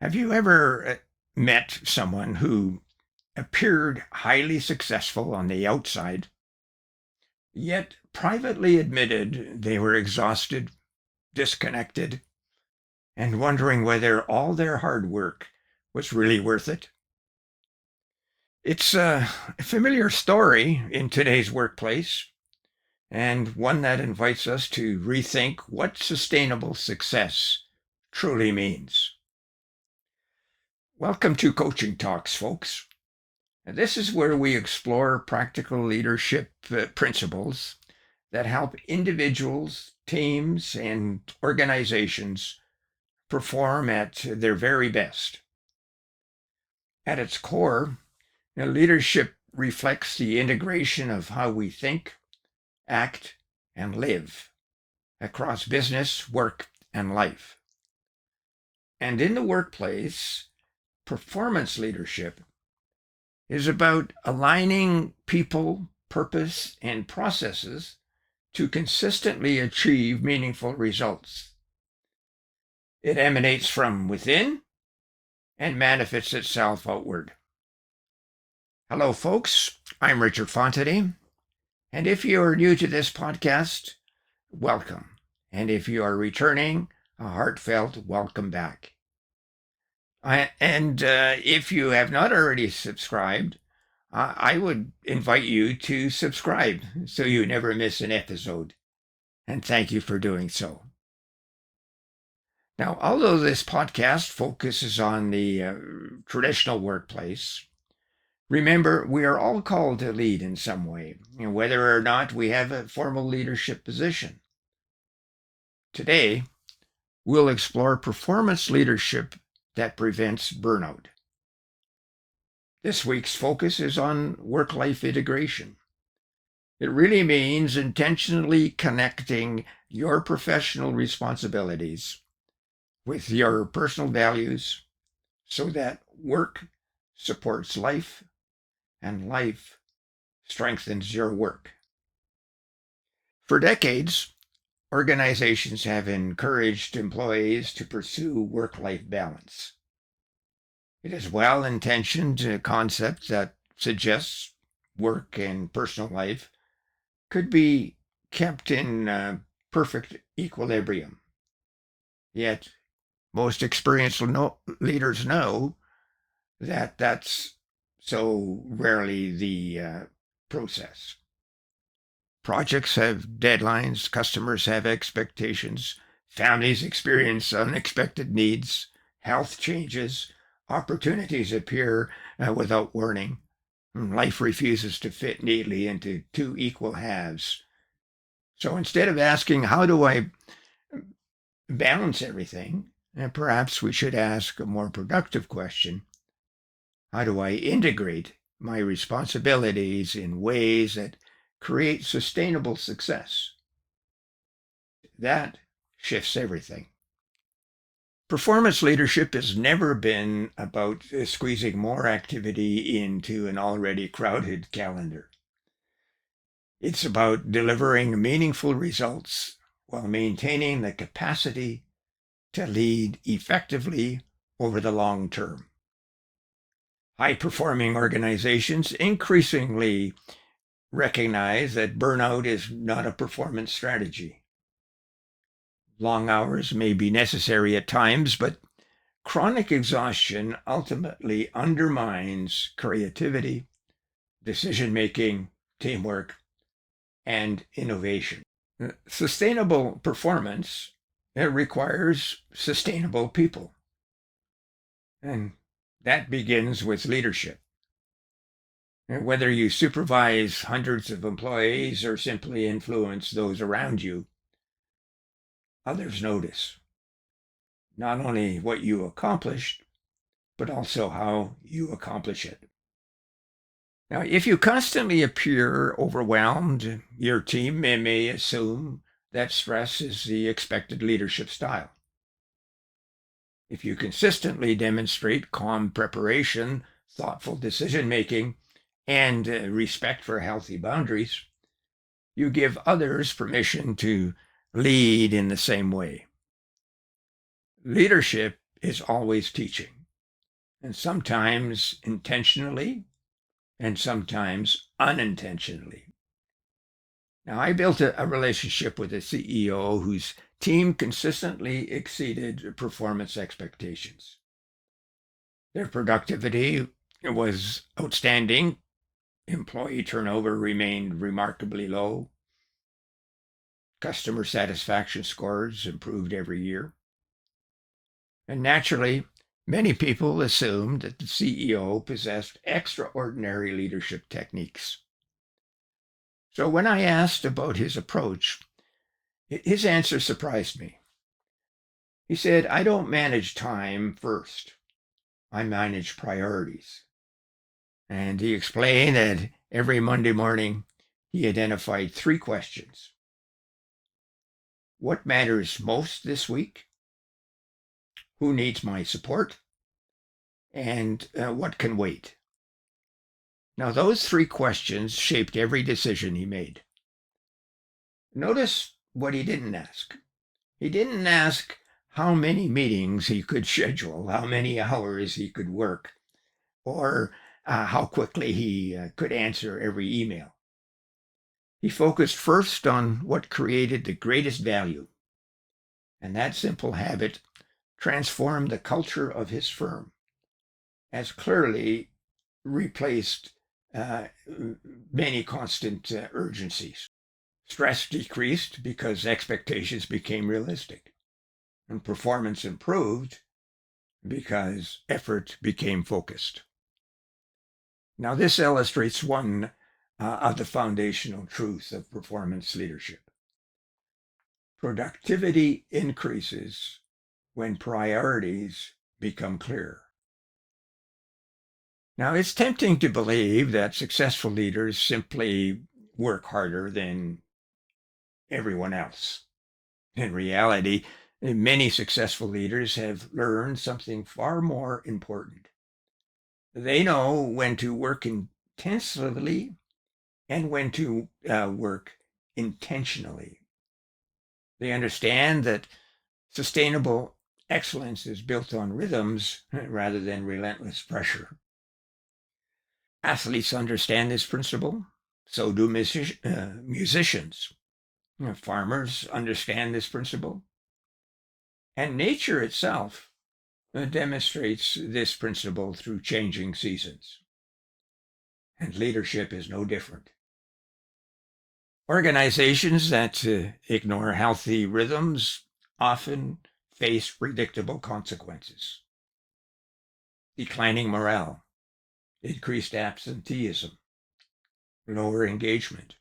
Have you ever met someone who appeared highly successful on the outside, yet privately admitted they were exhausted, disconnected, and wondering whether all their hard work was really worth it? It's a familiar story in today's workplace, and one that invites us to rethink what sustainable success truly means. Welcome to Coaching Talks, folks. This is where we explore practical leadership principles that help individuals, teams, and organizations perform at their very best. At its core, leadership reflects the integration of how we think, act, and live across business, work, and life. And in the workplace, performance leadership is about aligning people, purpose, and processes to consistently achieve meaningful results. It emanates from within and manifests itself outward. Hello, folks. I'm Richard Fontanie, and if you are new to this podcast, welcome. And if you are returning, a heartfelt welcome back. If you have not already subscribed, I would invite you to subscribe so you never miss an episode. And thank you for doing so. Now, although this podcast focuses on the traditional workplace, remember, we are all called to lead in some way, whether or not we have a formal leadership position. Today, we'll explore performance leadership that prevents burnout. This week's focus is on work-life integration. It really means intentionally connecting your professional responsibilities with your personal values so that work supports life and life strengthens your work. For decades, organizations have encouraged employees to pursue work-life balance. It is a well-intentioned concept that suggests work and personal life could be kept in perfect equilibrium. Yet, most experienced leaders know that that's so rarely the process. Projects have deadlines, customers have expectations, families experience unexpected needs, health changes, opportunities appear without warning. Life refuses to fit neatly into two equal halves. So instead of asking, how do I balance everything, perhaps we should ask a more productive question. How do I integrate my responsibilities in ways that create sustainable success? That shifts everything. Performance leadership has never been about squeezing more activity into an already crowded calendar. It's about delivering meaningful results while maintaining the capacity to lead effectively over the long term. High-performing organizations increasingly recognize that burnout is not a performance strategy. Long hours may be necessary at times, but chronic exhaustion ultimately undermines creativity, decision-making, teamwork, and innovation. Sustainable performance requires sustainable people. And that begins with leadership. Whether you supervise hundreds of employees or simply influence those around you, others notice not only what you accomplished, but also how you accomplish it. Now, if you constantly appear overwhelmed, your team may assume that stress is the expected leadership style. If you consistently demonstrate calm preparation, thoughtful decision-making, and respect for healthy boundaries, you give others permission to lead in the same way. Leadership is always teaching, and sometimes intentionally and sometimes unintentionally. Now, I built a relationship with a CEO whose team consistently exceeded performance expectations. Their productivity was outstanding. Employee turnover remained remarkably low. Customer satisfaction scores improved every year. And naturally, many people assumed that the CEO possessed extraordinary leadership techniques. So when I asked about his approach, his answer surprised me. He said, "I don't manage time first. I manage priorities." And he explained that every Monday morning, he identified 3 questions. What matters most this week? Who needs my support? And what can wait? Now, those 3 questions shaped every decision he made. Notice what he didn't ask. He didn't ask how many meetings he could schedule, how many hours he could work, or how quickly he could answer every email. He focused first on what created the greatest value, and that simple habit transformed the culture of his firm, as clearly replaced many constant urgencies. Stress decreased because expectations became realistic, and performance improved because effort became focused. Now, this illustrates one of the foundational truths of performance leadership. Productivity increases when priorities become clear. Now, it's tempting to believe that successful leaders simply work harder than everyone else. In reality, many successful leaders have learned something far more important. They know when to work intensively and when to work intentionally. They understand that sustainable excellence is built on rhythms rather than relentless pressure. Athletes understand this principle. So do musicians. Farmers understand this principle. And nature itself demonstrates this principle through changing seasons. And leadership is no different. Organizations that ignore healthy rhythms often face predictable consequences. Declining morale, increased absenteeism, lower engagement,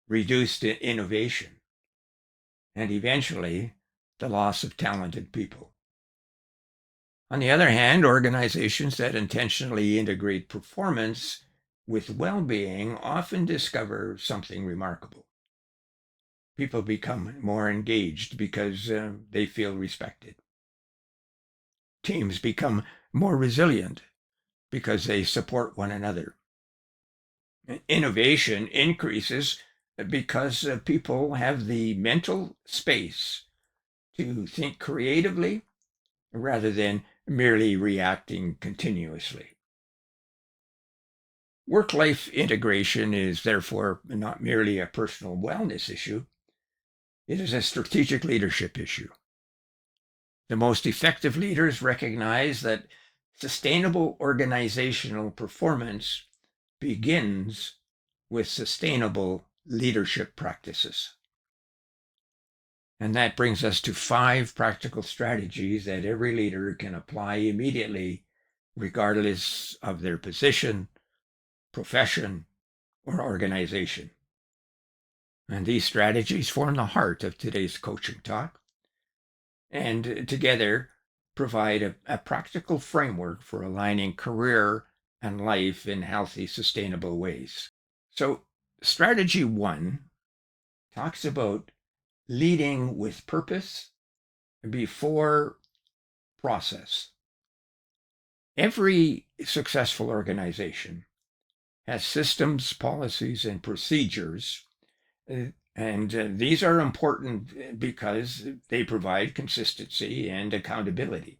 reduced innovation, and eventually the loss of talented people. On the other hand, organizations that intentionally integrate performance with well-being often discover something remarkable. People become more engaged because they feel respected. Teams become more resilient because they support one another. Innovation increases because people have the mental space to think creatively rather than merely reacting continuously. Work-life integration is therefore not merely a personal wellness issue, it is a strategic leadership issue. The most effective leaders recognize that sustainable organizational performance begins with sustainable leadership practices. And that brings us to 5 practical strategies that every leader can apply immediately, regardless of their position, profession, or organization. And these strategies form the heart of today's coaching talk, and together provide a practical framework for aligning career and life in healthy, sustainable ways. So, strategy 1 talks about leading with purpose before process. Every successful organization has systems, policies, and procedures, and these are important because they provide consistency and accountability.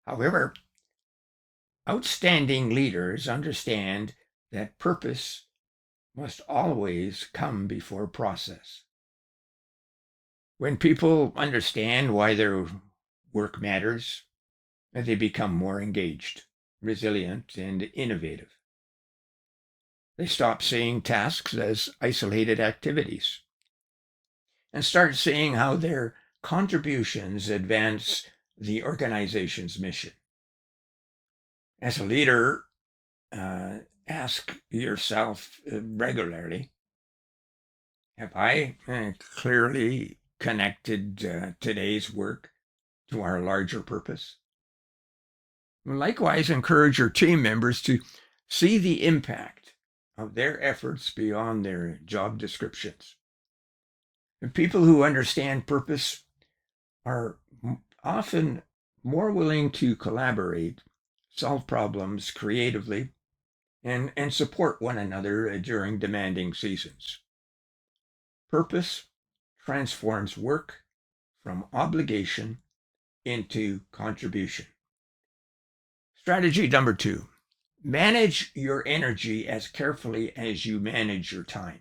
However, outstanding leaders understand that purpose must always come before process. When people understand why their work matters, they become more engaged, resilient, and innovative. They stop seeing tasks as isolated activities and start seeing how their contributions advance the organization's mission. As a leader, ask yourself regularly, have I clearly connected today's work to our larger purpose? Likewise, encourage your team members to see the impact of their efforts beyond their job descriptions. And people who understand purpose are often more willing to collaborate, solve problems creatively, and support one another during demanding seasons. Purpose transforms work from obligation into contribution. Strategy number 2, manage your energy as carefully as you manage your time.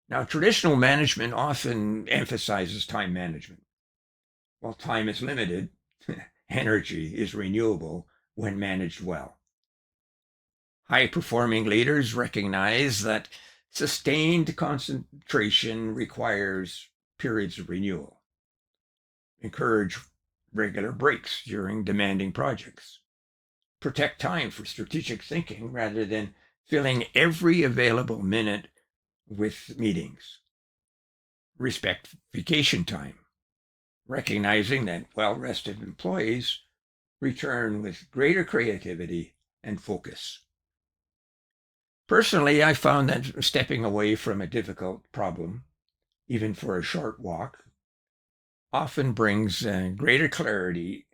Now, traditional management often emphasizes time management. While time is limited, energy is renewable when managed well. High-performing leaders recognize that sustained concentration requires periods of renewal. Encourage regular breaks during demanding projects. Protect time for strategic thinking rather than filling every available minute with meetings. Respect vacation time, recognizing that well-rested employees return with greater creativity and focus. Personally, I found that stepping away from a difficult problem, even for a short walk, often brings greater clarity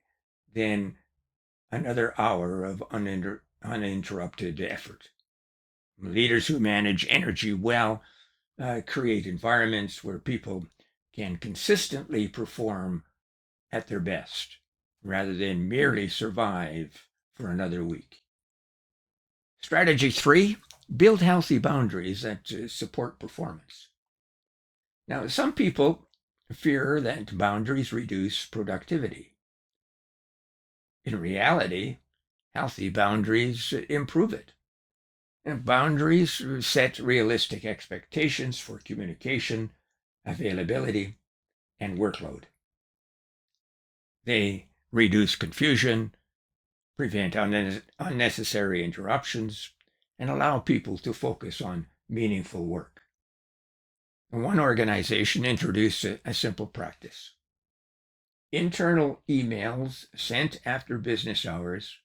than another hour of uninterrupted effort. Leaders who manage energy well create environments where people can consistently perform at their best rather than merely survive for another week. Strategy 3, build healthy boundaries that support performance. Now, some people fear that boundaries reduce productivity. In reality, healthy boundaries improve it. And boundaries set realistic expectations for communication, availability, and workload. They reduce confusion, prevent unnecessary interruptions, and allow people to focus on meaningful work. And one organization introduced a simple practice. Internal emails sent after business hours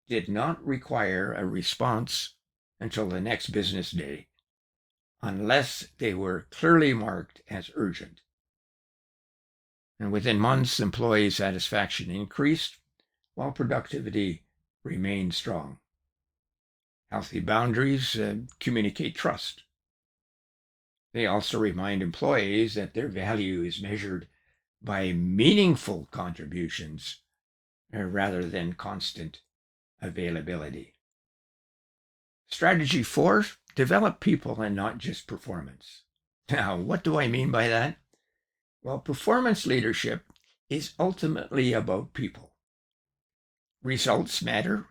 did not require a response until the next business day, unless they were clearly marked as urgent. And within months, employee satisfaction increased while productivity remained strong. Healthy boundaries communicate trust. They also remind employees that their value is measured by meaningful contributions rather than constant availability. Strategy 4, develop people and not just performance. Now, what do I mean by that? Well, performance leadership is ultimately about people. Results matter,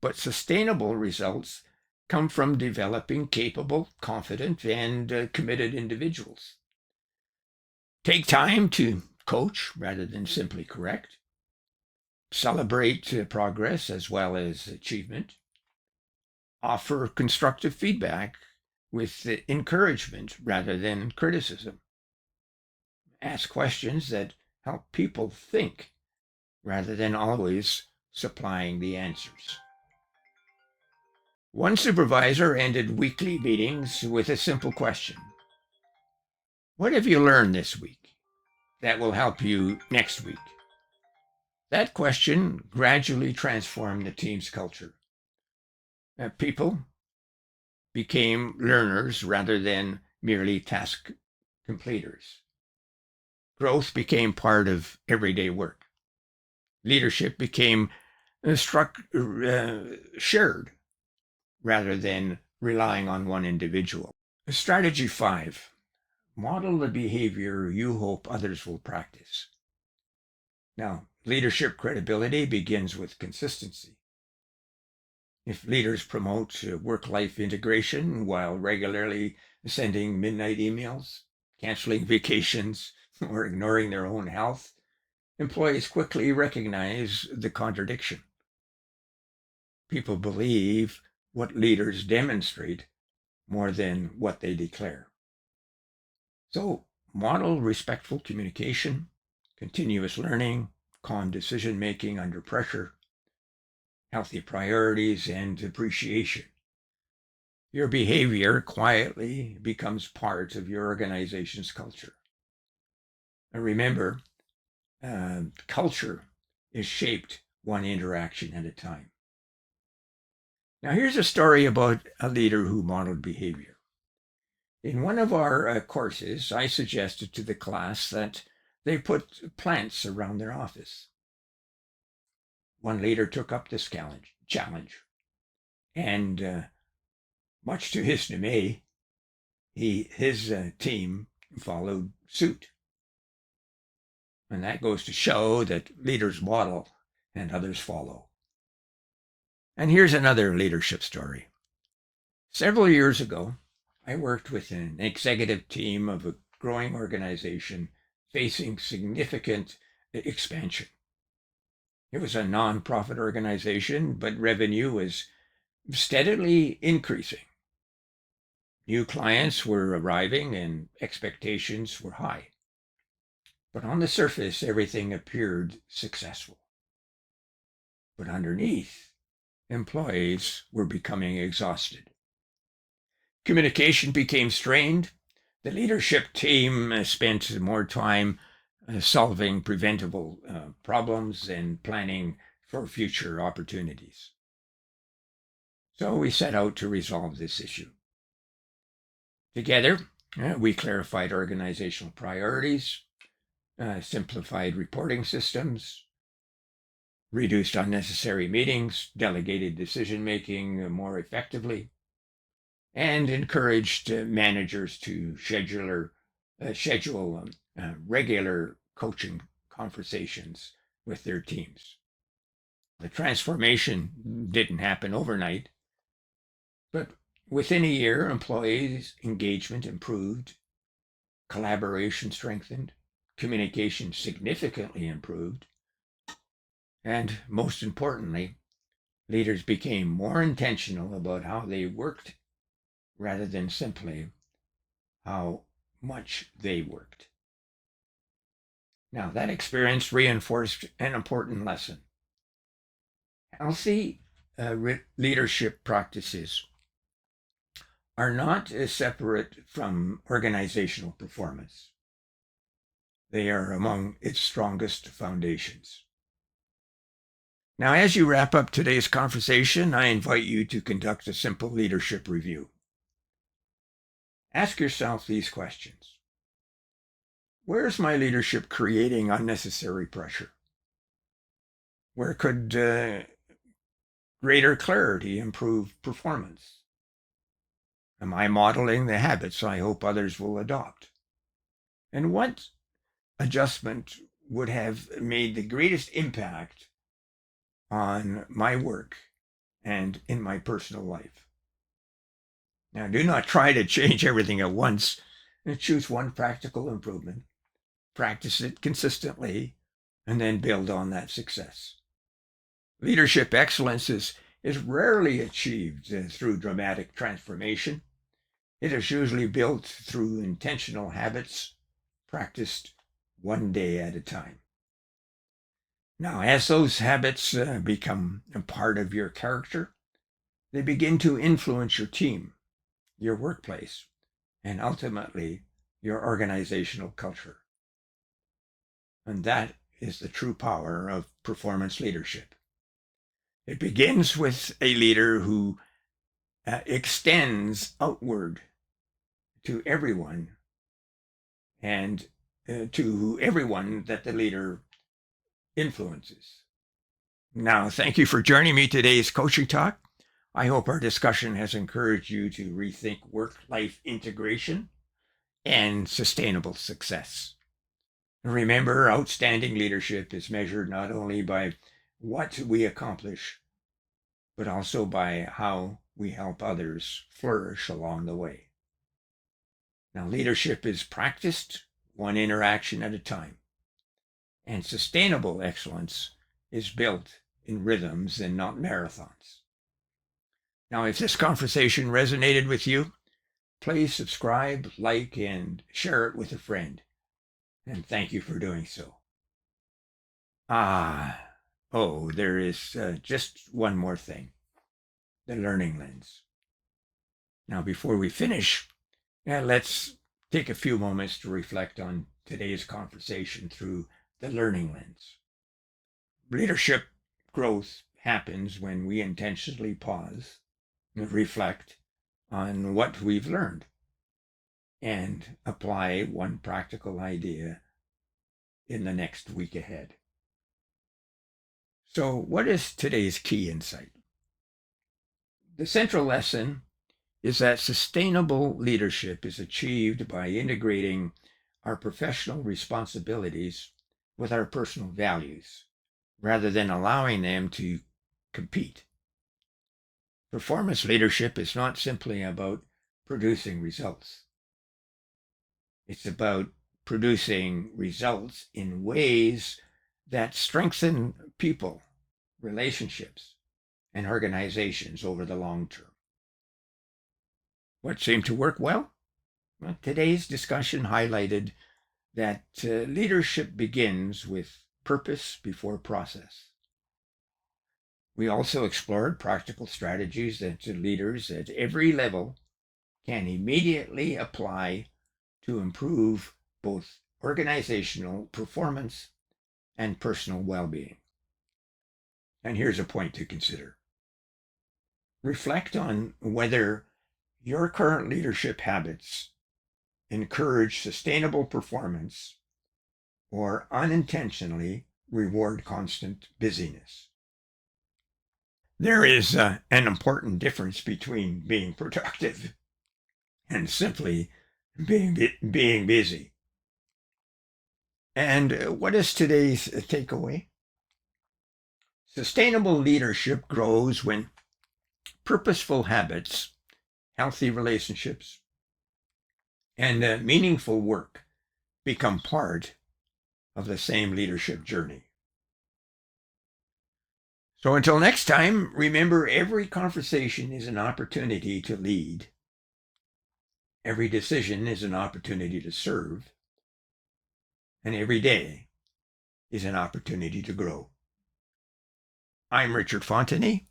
but sustainable results come from developing capable, confident, and committed individuals. Take time to coach rather than simply correct. Celebrate progress as well as achievement. Offer constructive feedback with encouragement rather than criticism. Ask questions that help people think rather than always supplying the answers. One supervisor ended weekly meetings with a simple question. What have you learned this week that will help you next week? That question gradually transformed the team's culture. People became learners rather than merely task completers. Growth became part of everyday work. Leadership became shared rather than relying on one individual. Strategy 5. Model the behavior you hope others will practice. Now, leadership credibility begins with consistency. If leaders promote work-life integration while regularly sending midnight emails, canceling vacations, or ignoring their own health, employees quickly recognize the contradiction. People believe what leaders demonstrate more than what they declare. So, model respectful communication, continuous learning, calm decision-making under pressure, healthy priorities, and appreciation. Your behavior quietly becomes part of your organization's culture. And remember, culture is shaped one interaction at a time. Now, here's a story about a leader who modeled behavior. In one of our courses, I suggested to the class that they put plants around their office. One leader took up this challenge, and much to his dismay, his team followed suit. And that goes to show that leaders model and others follow. And here's another leadership story. Several years ago, I worked with an executive team of a growing organization facing significant expansion. It was a nonprofit organization, but revenue was steadily increasing. New clients were arriving and expectations were high. But on the surface, everything appeared successful. But underneath, employees were becoming exhausted. Communication became strained. The leadership team spent more time solving preventable problems and planning for future opportunities. So we set out to resolve this issue. Together, we clarified organizational priorities, simplified reporting systems, reduced unnecessary meetings, delegated decision-making more effectively, and encouraged managers to schedule regular coaching conversations with their teams. The transformation didn't happen overnight, but within a year, employees' engagement improved, collaboration strengthened, communication significantly improved, and most importantly, leaders became more intentional about how they worked rather than simply how much they worked. Now, that experience reinforced an important lesson. Healthy leadership practices are not separate from organizational performance. They are among its strongest foundations. Now, as you wrap up today's conversation, I invite you to conduct a simple leadership review. Ask yourself these questions. Where's my leadership creating unnecessary pressure? Where could greater clarity improve performance? Am I modeling the habits I hope others will adopt? And what adjustment would have made the greatest impact on my work and in my personal life? Now, do not try to change everything at once. Choose one practical improvement, practice it consistently, and then build on that success. Leadership excellence is rarely achieved through dramatic transformation. It is usually built through intentional habits practiced one day at a time. Now, as those habits become a part of your character, they begin to influence your team, your workplace, and ultimately your organizational culture. And that is the true power of performance leadership. It begins with a leader who extends outward to everyone and to everyone that the leader influences. Now, thank you for joining me today's coaching talk. I hope our discussion has encouraged you to rethink work-life integration and sustainable success. Remember, outstanding leadership is measured not only by what we accomplish, but also by how we help others flourish along the way. Now, leadership is practiced one interaction at a time, and sustainable excellence is built in rhythms and not marathons. Now, if this conversation resonated with you, please subscribe, like, and share it with a friend. And thank you for doing so. There is just one more thing, the learning lens. Now, before we finish, let's take a few moments to reflect on today's conversation through the learning lens. Leadership growth happens when we intentionally pause and reflect on what we've learned and apply one practical idea in the next week ahead. So, what is today's key insight? The central lesson is that sustainable leadership is achieved by integrating our professional responsibilities with our personal values, rather than allowing them to compete. Performance leadership is not simply about producing results. It's about producing results in ways that strengthen people, relationships, and organizations over the long term. What seemed to work well? Well, today's discussion highlighted that leadership begins with purpose before process. We also explored practical strategies that leaders at every level can immediately apply to improve both organizational performance and personal well-being. And here's a point to consider. Reflect on whether your current leadership habits encourage sustainable performance or unintentionally reward constant busyness. There is an important difference between being productive and simply being busy. And what is today's takeaway? Sustainable leadership grows when purposeful habits, healthy relationships, and meaningful work become part of the same leadership journey. So until next time, remember, every conversation is an opportunity to lead. Every decision is an opportunity to serve. And every day is an opportunity to grow. I'm Richard Fontanie,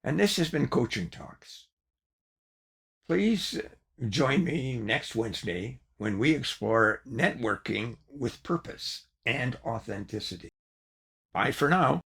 and this has been Coaching Talks. Please join me next Wednesday when we explore networking with purpose and authenticity. Bye for now.